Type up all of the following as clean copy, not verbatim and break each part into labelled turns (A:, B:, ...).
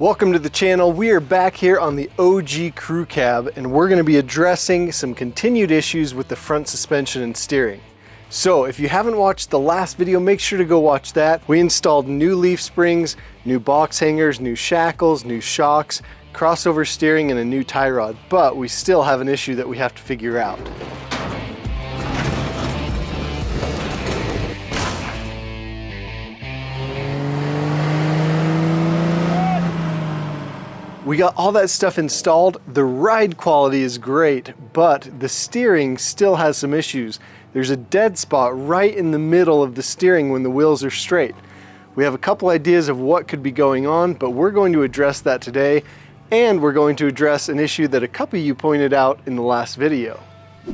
A: Welcome to the channel. We are back here on the OG Crew Cab and we're going to be addressing some continued issues with the front suspension and steering. So if you haven't watched the last video, make sure to go watch that. We installed new leaf springs, new box hangers, new shackles, new shocks, crossover steering, and a new tie rod, but we still have an issue that we have to figure out. We got all that stuff installed. The ride quality is great, but the steering still has some issues. There's a dead spot right in the middle of the steering when the wheels are straight. We have a couple ideas of what could be going on, but we're going to address that today, and we're going to address an issue that a couple of you pointed out in the last video.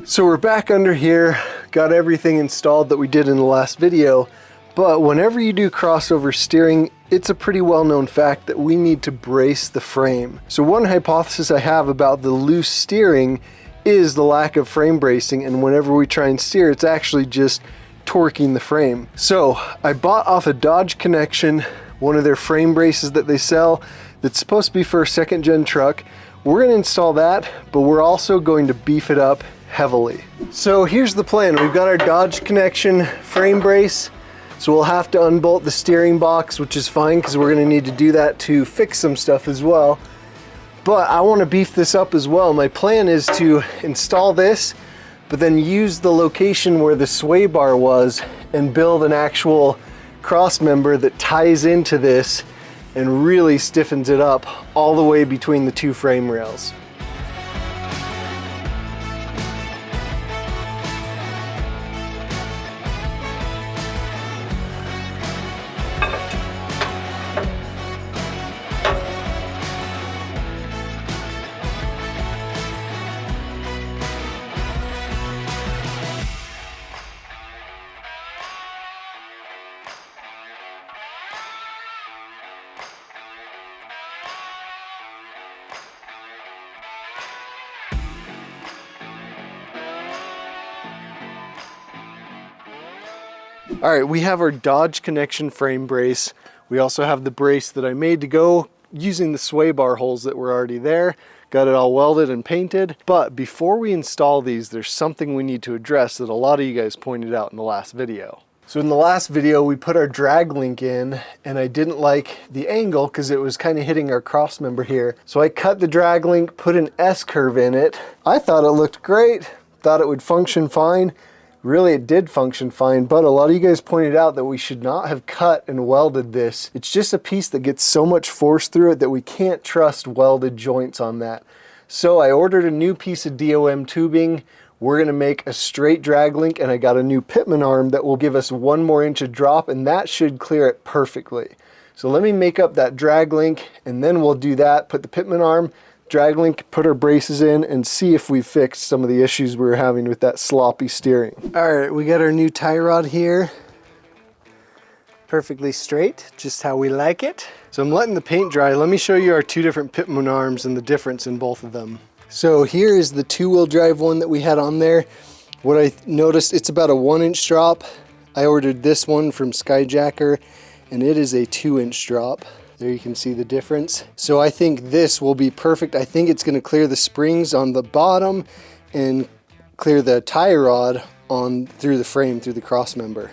A: So we're back under here, got everything installed that we did in the last video, but whenever you do crossover steering, it's a pretty well-known fact that we need to brace the frame. So one hypothesis I have about the loose steering is the lack of frame bracing, and whenever we try and steer, it's actually just torquing the frame. So I bought off a Dodge Connection one of their frame braces that they sell that's supposed to be for a second gen truck. We're going to install that, but we're also going to beef it up heavily. So here's the plan. We've got our Dodge Connection frame brace. So we'll have to unbolt the steering box, which is fine because we're going to need to do that to fix some stuff as well. But I want to beef this up as well. My plan is to install this, but then use the location where the sway bar was and build an actual cross member that ties into this and really stiffens it up all the way between the two frame rails. All right, we have our Dodge Connection frame brace. We also have the brace that I made to go using the sway bar holes that were already there. Got it all welded and painted. But before we install these, there's something we need to address that a lot of you guys pointed out in the last video. So in the last video, we put our drag link in and I didn't like the angle because it was kind of hitting our cross member here. So I cut the drag link, put an S curve in it. I thought it looked great, thought it would function fine. Really, it did function fine, but a lot of you guys pointed out that we should not have cut and welded this. It's just a piece that gets so much force through it that we can't trust welded joints on that. So I ordered a new piece of DOM tubing. We're gonna make a straight drag link, and I got a new pitman arm that will give us 1 more inch of drop, and that should clear it perfectly. So let me make up that drag link, and then we'll do that, put the pitman arm, drag link, put our braces in, and see if we fixed some of the issues we were having with that sloppy steering. All right, we got our new tie rod here. Perfectly straight, just how we like it. So I'm letting the paint dry. Let me show you our 2 different pitman arms and the difference in both of them. So here is the 2-wheel drive one that we had on there. What I noticed, it's about a 1-inch drop. I ordered this one from Skyjacker, and it is a 2-inch drop. There you can see the difference. So I think this will be perfect. I think it's going to clear the springs on the bottom and clear the tie rod on through the frame, through the cross member.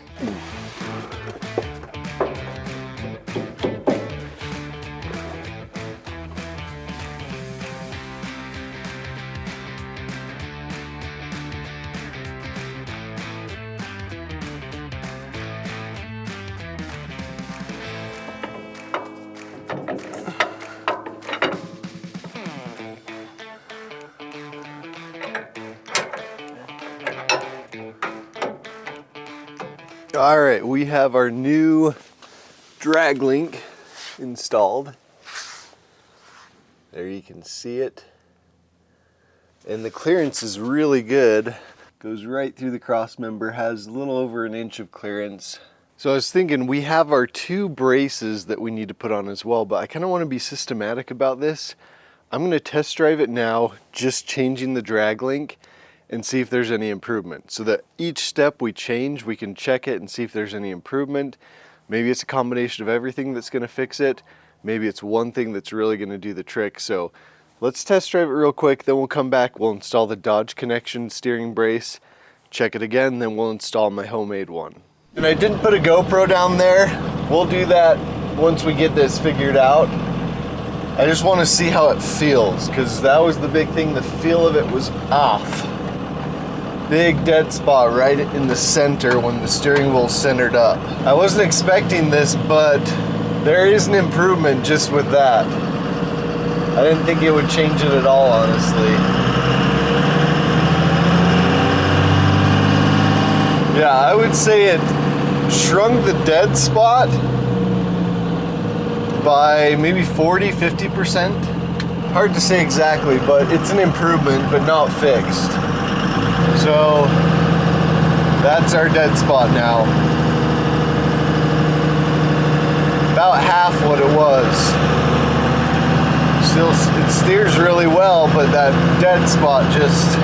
A: All right, we have our new drag link installed. There you can see it. And the clearance is really good. Goes right through the cross member, has a little over 1 inch of clearance. So I was thinking we have our 2 braces that we need to put on as well, but I kind of want to be systematic about this. I'm going to test drive it now, just changing the drag link, and see if there's any improvement. So that each step we change, we can check it and see if there's any improvement. Maybe it's a combination of everything that's going to fix it. maybe it's one thing that's really going to do the trick. So let's test drive it real quick, then we'll come back, we'll install the Dodge Connection steering brace, check it again, then we'll install my homemade one. And I didn't put a GoPro down there. We'll do that once we get this figured out. I just want to see how it feels, because that was the big thing. The feel of it was off. Big dead spot right in the center when the steering wheel's centered up. I wasn't expecting this, but there is an improvement just with that. I didn't think it would change it at all, honestly. Yeah, I would say it shrunk the dead spot by maybe 40–50%. Hard to say exactly, but it's an improvement, but not fixed. So that's our dead spot now. About half what it was. Still, it steers really well, but that dead spot just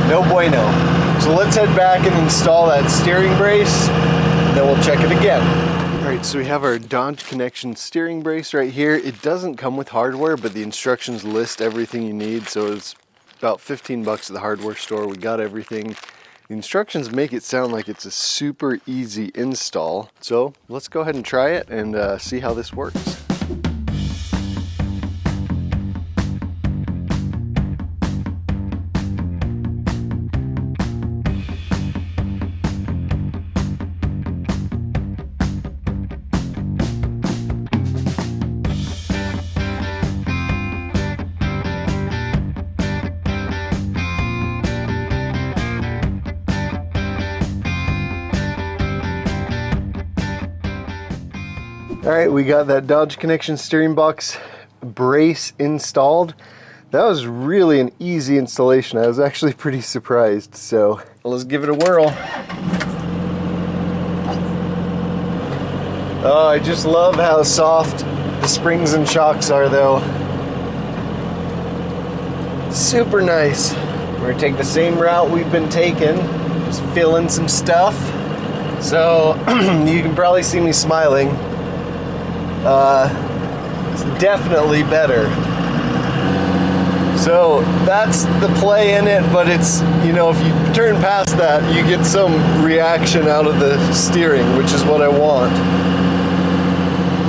A: no bueno. So let's head back and install that steering brace, and then we'll check it again. All right, so we have our Dodge Connection steering brace right here. It doesn't come with hardware, but the instructions list everything you need. So it's about 15 bucks at the hardware store. We got everything. The instructions make it sound like it's a super easy install. So let's go ahead and try it and see how this works. All right, we got that Dodge Connection steering box brace installed. That was really an easy installation. I was actually pretty surprised. So let's give it a whirl. Oh, I just love how soft the springs and shocks are though. Super nice. We're gonna take the same route we've been taking, just fill in some stuff. So you can probably see me smiling. It's definitely better. So that's the play in it, but it's, you know, if you turn past that, you get some reaction out of the steering, which is what I want.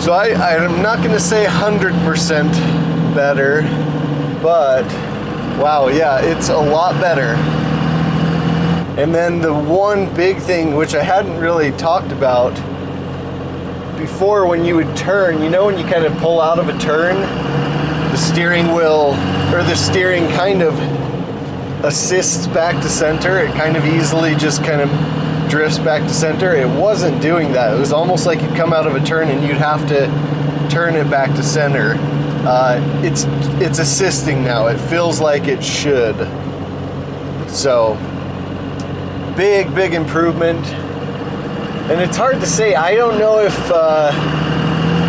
A: So I'm not gonna say 100% better, but wow, yeah, it's a lot better. And then the one big thing, which I hadn't really talked about, before when you would turn, you know when you kind of pull out of a turn, the steering wheel, or the steering kind of assists back to center. It kind of easily just kind of drifts back to center. It wasn't doing that. It was almost like you'd come out of a turn and you'd have to turn it back to center. It's assisting now. It feels like it should. So, big improvement. And it's hard to say. I don't know if,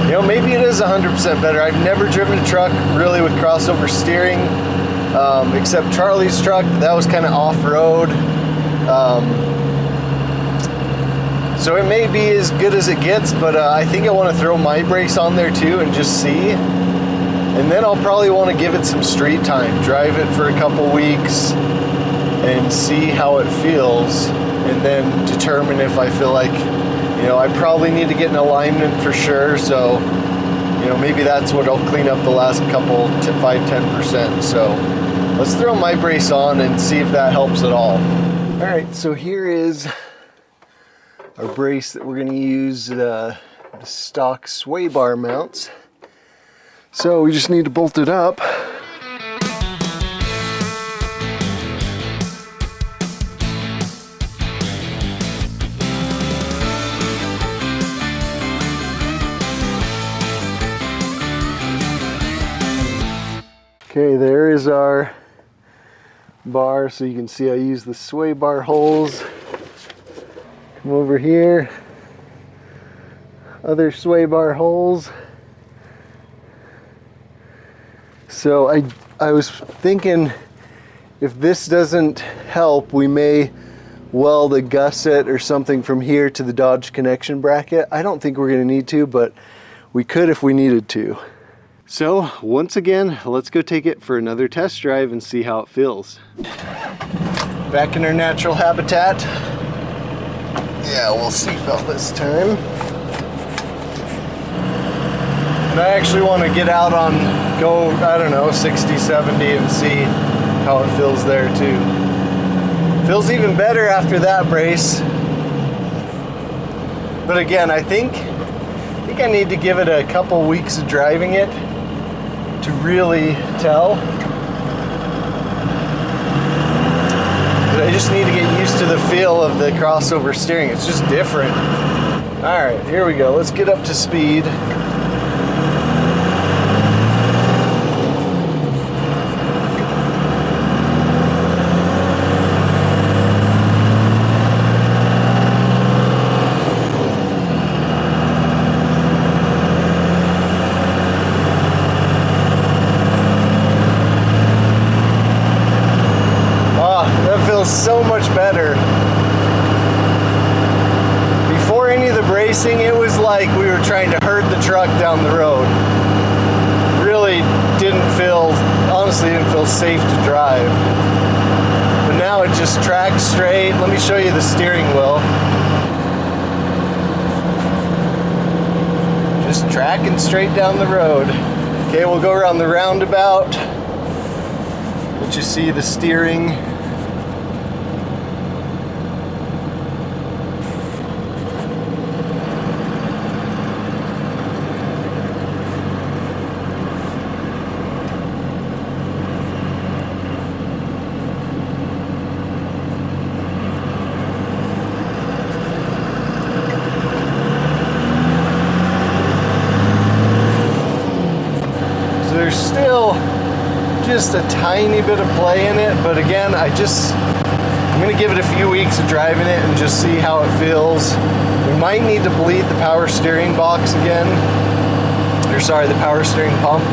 A: you know, maybe it is 100% better. I've never driven a truck really with crossover steering, except Charlie's truck. That was kind of off-road. So it may be as good as it gets, but I think I want to throw my brace on there too and just see. And then I'll probably want to give it some street time, drive it for a couple weeks and see how it feels. And then determine if I feel like, you know, I probably need to get an alignment for sure. So, you know, maybe that's what I'll clean up the last couple to 5–10%. So let's throw my brace on and see if that helps at all. All right, so here is our brace that we're gonna use, the stock sway bar mounts. So we just need to bolt it up. Okay, there is our bar, so you can see I use the sway bar holes. Come over here, other sway bar holes. So I was thinking if this doesn't help, we may weld a gusset or something from here to the Dodge Connection bracket. I don't think we're gonna need to, but we could if we needed to. So once again, let's go take it for another test drive and see how it feels. Back in our natural habitat. Yeah, we'll seatbelt this time. And I actually want to get out on, go, I don't know, 60, 70 and see how it feels there too. Feels even better after that brace. But again, I think I need to give it a couple weeks of driving it to really tell. But I just need to get used to the feel of the crossover steering. It's just different. All right, here we go. Let's get up to speed. So much better. Before any of the bracing, it was like we were trying to herd the truck down the road. Really honestly didn't feel safe to drive. But now it just tracks straight. Let me show you the steering wheel. Just tracking straight down the road. Okay, we'll go around the roundabout. Let you see the steering. There's still just a tiny bit of play in it, but again, I'm gonna give it a few weeks of driving it and just see how it feels. We might need to bleed the power steering box again, or sorry, the power steering pump.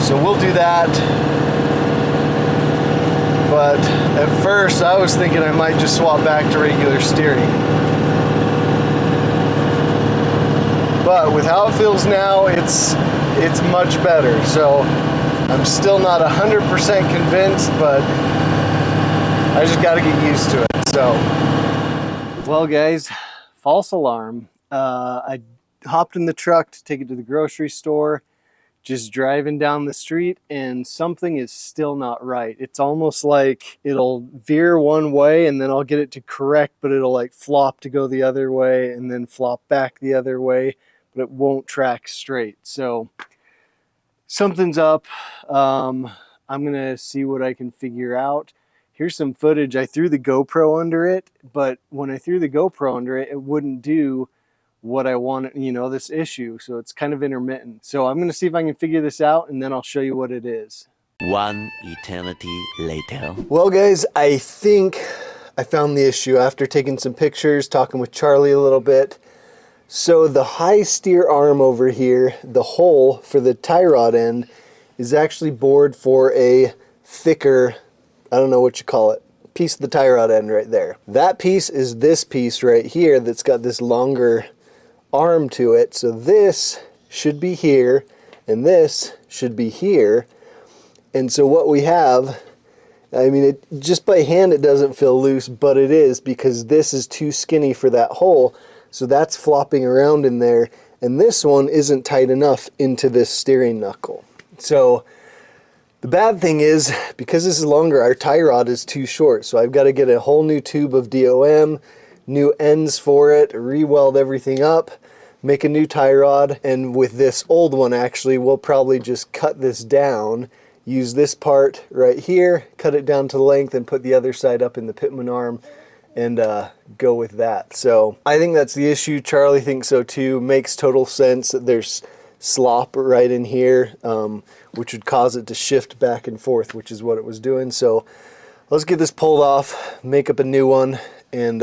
A: So we'll do that. But at first, I was thinking I might just swap back to regular steering. But with how it feels now, it's much better. So I'm still not 100% convinced, but I just got to get used to it. So, well guys, false alarm. I hopped in the truck to take it to the grocery store, just driving down the street, and something is still not right. It's almost like it'll veer one way and then I'll get it to correct, but it'll like flop to go the other way and then flop back the other way, but it won't track straight. So something's up. I'm gonna see what I can figure out. Here's some footage. I threw the GoPro under it, but when I threw the GoPro under it, it wouldn't do what I wanted, this issue. So it's kind of intermittent. So I'm gonna see if I can figure this out and then I'll show you what it is.
B: One eternity later.
A: Well guys, I think I found the issue after taking some pictures, talking with Charlie a little bit. So the high steer arm over here, the hole for the tie rod end, is actually bored for a thicker, I don't know what you call it, piece of the tie rod end right there. That piece is this piece right here that's got this longer arm to it. So this should be here and this should be here. And so what we have, I mean, just by hand it doesn't feel loose, but it is because this is too skinny for that hole. So that's flopping around in there, and this one isn't tight enough into this steering knuckle. So the bad thing is, because this is longer, our tie rod is too short. So I've got to get a whole new tube of DOM, new ends for it, re-weld everything up, make a new tie rod, and with this old one actually, we'll probably just cut this down, use this part right here, cut it down to length, and put the other side up in the Pitman arm, and go with that. So I think that's the issue. Charlie thinks so too. Makes total sense that there's slop right in here, which would cause it to shift back and forth, which is what it was doing. So let's get this pulled off, make up a new one, and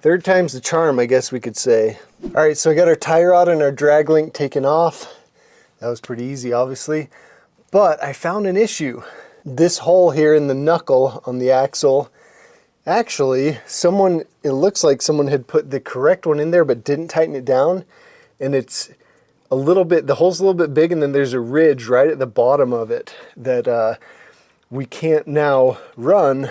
A: third time's the charm, I guess we could say. All right, so I got our tie rod and our drag link taken off. That was pretty easy, obviously, but I found an issue. This hole here in the knuckle on the axle, actually, it looks like someone had put the correct one in there but didn't tighten it down, and it's a little bit, the hole's a little bit big, and then there's a ridge right at the bottom of it that we can't now run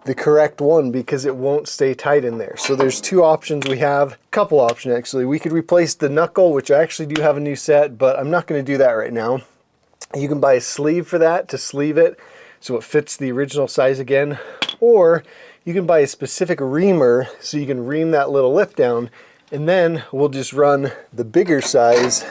A: the correct one because it won't stay tight in there. So there's two options we have, a couple options actually. We could replace the knuckle, which I actually do have a new set, but I'm not going to do that right now. You can buy a sleeve for that to sleeve it so it fits the original size again, or you can buy a specific reamer so you can ream that little lip down, and then we'll just run the bigger size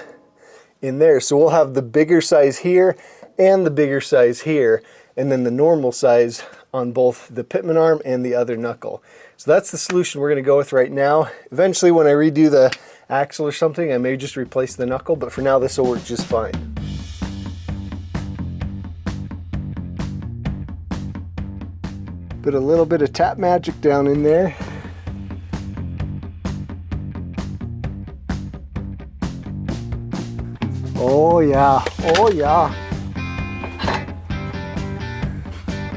A: in there. So we'll have the bigger size here and the bigger size here, and then the normal size on both the pitman arm and the other knuckle. So that's the solution we're going to go with right now. Eventually when I redo the axle or something, I may just replace the knuckle, but for now this will work just fine. Put a little bit of tap magic down in there. Oh yeah, oh yeah.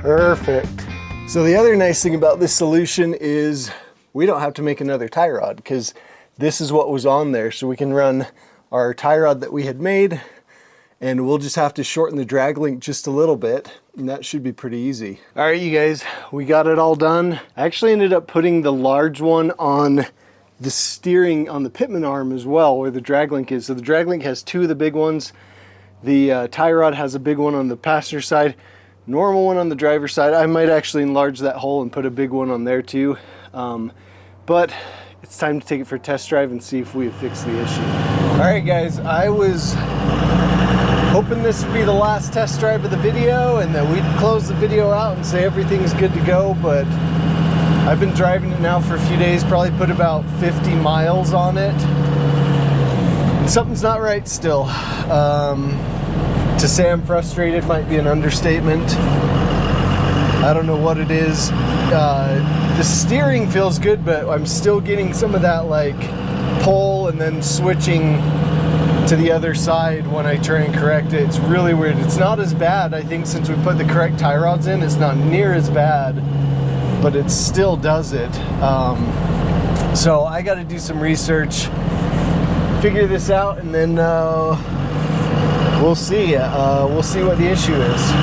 A: Perfect. So the other nice thing about this solution is we don't have to make another tie rod because this is what was on there. So we can run our tie rod that we had made, and we'll just have to shorten the drag link just a little bit, and that should be pretty easy. All right, you guys, we got it all done. I actually ended up putting the large one on the steering on the pitman arm as well, where the drag link is. So the drag link has two of the big ones. The tie rod has a big one on the passenger side, normal one on the driver's side. I might actually enlarge that hole and put a big one on there too. But it's time to take it for a test drive and see if we have fixed the issue. All right, guys, I was hoping this would be the last test drive of the video and that we'd close the video out and say everything's good to go, but I've been driving it now for a few days, probably put about 50 miles on it. And something's not right still. To say I'm frustrated might be an understatement. I don't know what it is. The steering feels good, but I'm still getting some of that like pull and then switching to the other side when I try and correct it. It's really weird. It's not as bad. I think since we put the correct tie rods in, it's not near as bad, but it still does it. So I got to do some research, figure this out, and then we'll see. We'll see what the issue is.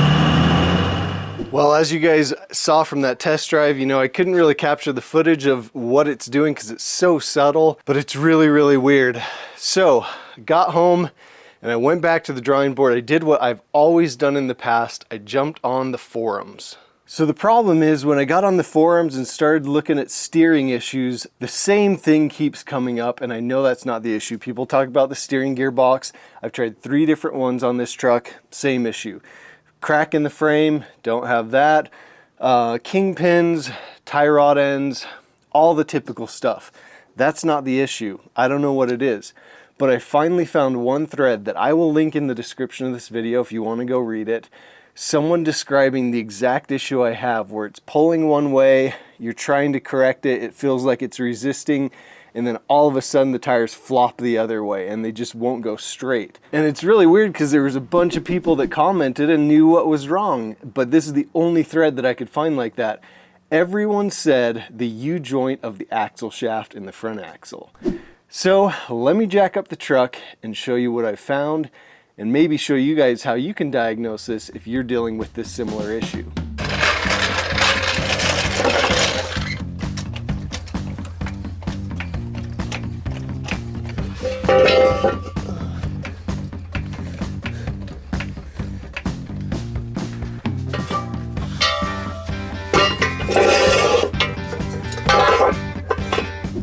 A: Well, as you guys saw from that test drive, you know, I couldn't really capture the footage of what it's doing because it's so subtle, but it's really, really weird. So I got home and I went back to the drawing board. I did what I've always done in the past. I jumped on the forums. So the problem is when I got on the forums and started looking at steering issues, the same thing keeps coming up, and I know that's not the issue. People talk about the steering gearbox. I've tried 3 different ones on this truck, same issue. Crack in the frame, don't have that. Kingpins, tie rod ends, all the typical stuff. That's not the issue. I don't know what it is. But I finally found one thread that I will link in the description of this video if you want to go read it. Someone describing the exact issue I have, where it's pulling one way, you're trying to correct it, it feels like it's resisting, and then all of a sudden the tires flop the other way and they just won't go straight. And it's really weird because there was a bunch of people that commented and knew what was wrong, but this is the only thread that I could find like that. Everyone said the U-joint of the axle shaft in the front axle. So let me jack up the truck and show you what I found, and maybe show you guys how you can diagnose this if you're dealing with this similar issue.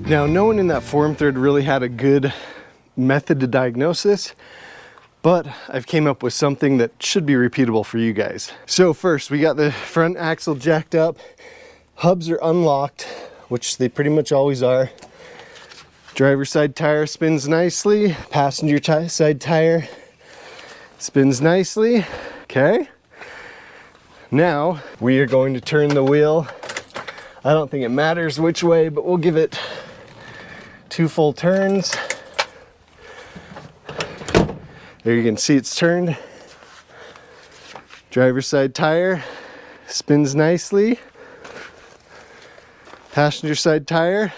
A: Now, no one in that forum thread really had a good method to diagnose this, but I've came up with something that should be repeatable for you guys. So first, we got the front axle jacked up. Hubs are unlocked, which they pretty much always are. Driver's side tire spins nicely. Passenger side tire spins nicely. Okay. Now, we are going to turn the wheel. I don't think it matters which way, but we'll give it 2 full turns. There you can see it's turned. Driver's side tire spins nicely. Passenger side tire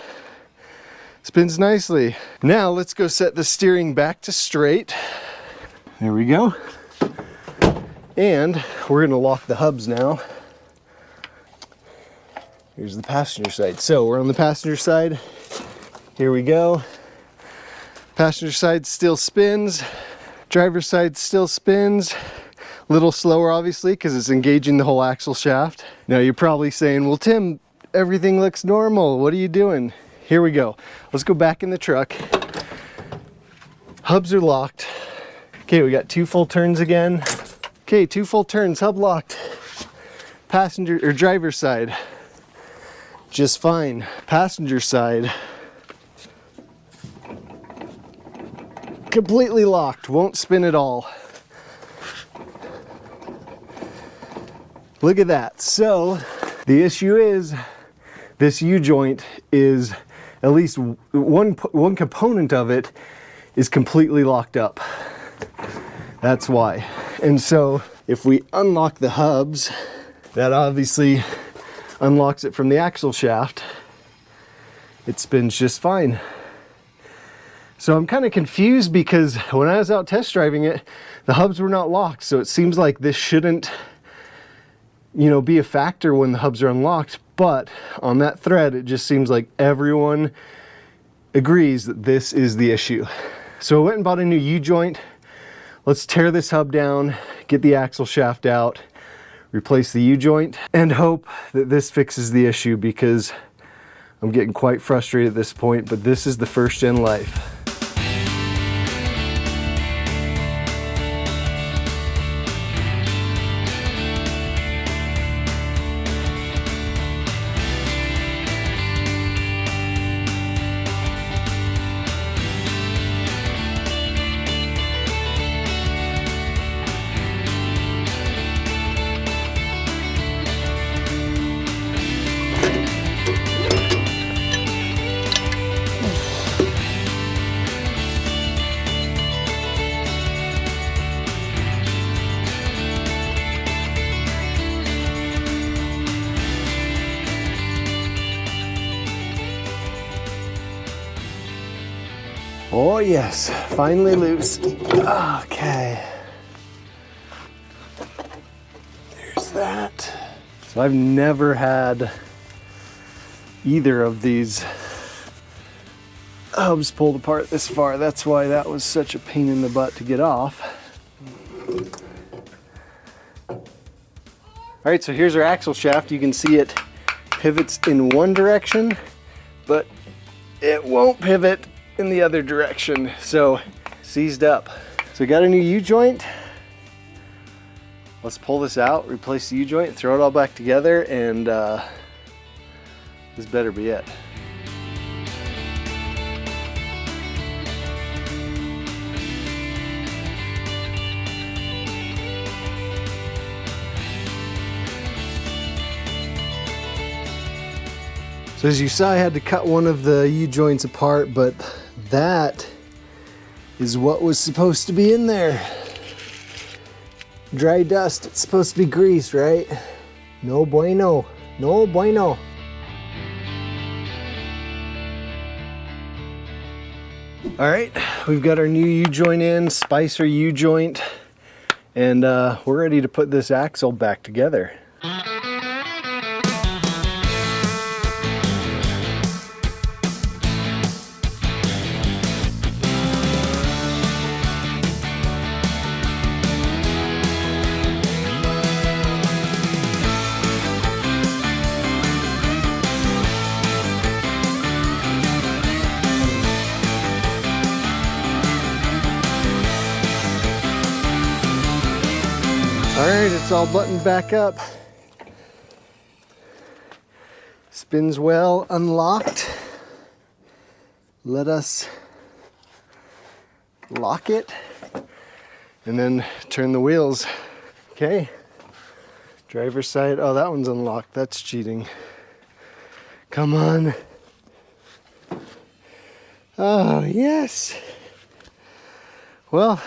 A: Spins nicely. Now let's go set the steering back to straight. There we go. And we're gonna lock the hubs now. Here's the passenger side. So we're on the passenger side. Here we go. Passenger side still spins. Driver's side still spins. A little slower obviously because it's engaging the whole axle shaft. Now you're probably saying, well Tim, everything looks normal. What are you doing? Here we go. Let's go back in the truck. Hubs are locked. Okay, we got 2 full turns again. Okay, 2 full turns, hub locked. Passenger or driver's side, just fine. Passenger side, completely locked, won't spin at all. Look at that. So the issue is this U-joint is at least one component of it is completely locked up. That's why. And so if we unlock the hubs, that obviously unlocks it from the axle shaft. It spins just fine. So I'm kind of confused because when I was out test driving it, the hubs were not locked. So it seems like this shouldn't, you know, be a factor when the hubs are unlocked. But on that thread, it just seems like everyone agrees that this is the issue. So I went and bought a new U-joint. Let's tear this hub down, get the axle shaft out, replace the U-joint, and hope that this fixes the issue because I'm getting quite frustrated at this point, but this is the first gen life. Oh yes, finally loose. Okay. There's that. So I've never had either of these hubs pulled apart this far. That's why that was such a pain in the butt to get off. All right, so here's our axle shaft. You can see it pivots in one direction, but it won't pivot in the other direction, so seized up. So we got a new U-joint. Let's pull this out, replace the U-joint, throw it all back together, and this better be it. So as you saw, I had to cut one of the U-joints apart, but that is what was supposed to be in there. Dry dust, it's supposed to be grease, right? No bueno, no bueno. All right, we've got our new U-joint in, Spicer U-joint, and we're ready to put this axle back together. All right, it's all buttoned back up. Spins well, unlocked. Let us lock it and then turn the wheels. Okay, driver's side. Oh, that one's unlocked. That's cheating. Come on. Oh, yes. Well,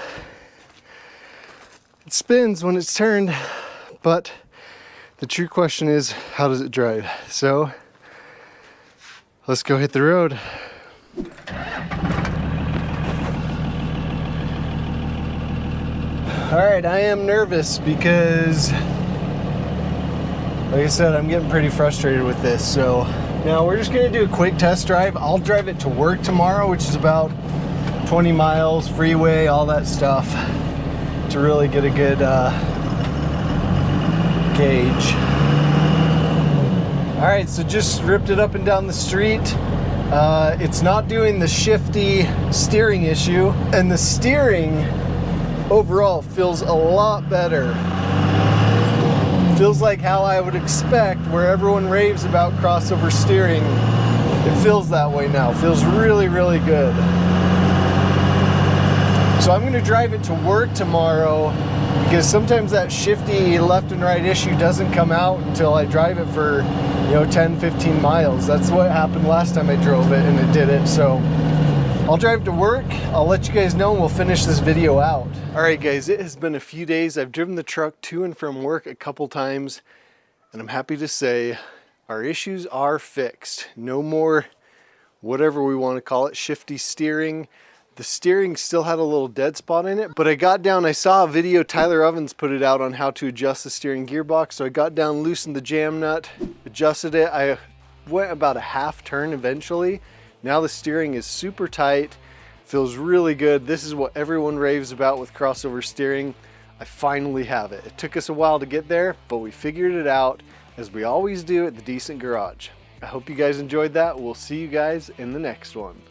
A: it spins when it's turned, but the true question is, how does it drive? So let's go hit the road. All right, I am nervous because, like I said, I'm getting pretty frustrated with this. So now we're just gonna do a quick test drive. I'll drive it to work tomorrow, which is about 20 miles, freeway, all that stuff, to really get a good gauge. All right, so just ripped it up and down the street. It's not doing the shifty steering issue, and the steering overall feels a lot better. Feels like how I would expect, where everyone raves about crossover steering. It feels that way now. Feels really, really good. So I'm gonna drive it to work tomorrow, because sometimes that shifty left and right issue doesn't come out until I drive it for 10, 15 miles. That's what happened last time I drove it, and it did it. So I'll drive to work, I'll let you guys know, and we'll finish this video out. All right guys, it has been a few days. I've driven the truck to and from work a couple times, and I'm happy to say our issues are fixed. No more, whatever we want to call it, shifty steering. The steering still had a little dead spot in it, but I got down, I saw a video, Tyler Ovens put it out on how to adjust the steering gearbox. So I got down, loosened the jam nut, adjusted it. I went about a half turn eventually. Now the steering is super tight, feels really good. This is what everyone raves about with crossover steering. I finally have it. It took us a while to get there, but we figured it out, as we always do at the Decent Garage. I hope you guys enjoyed that. We'll see you guys in the next one.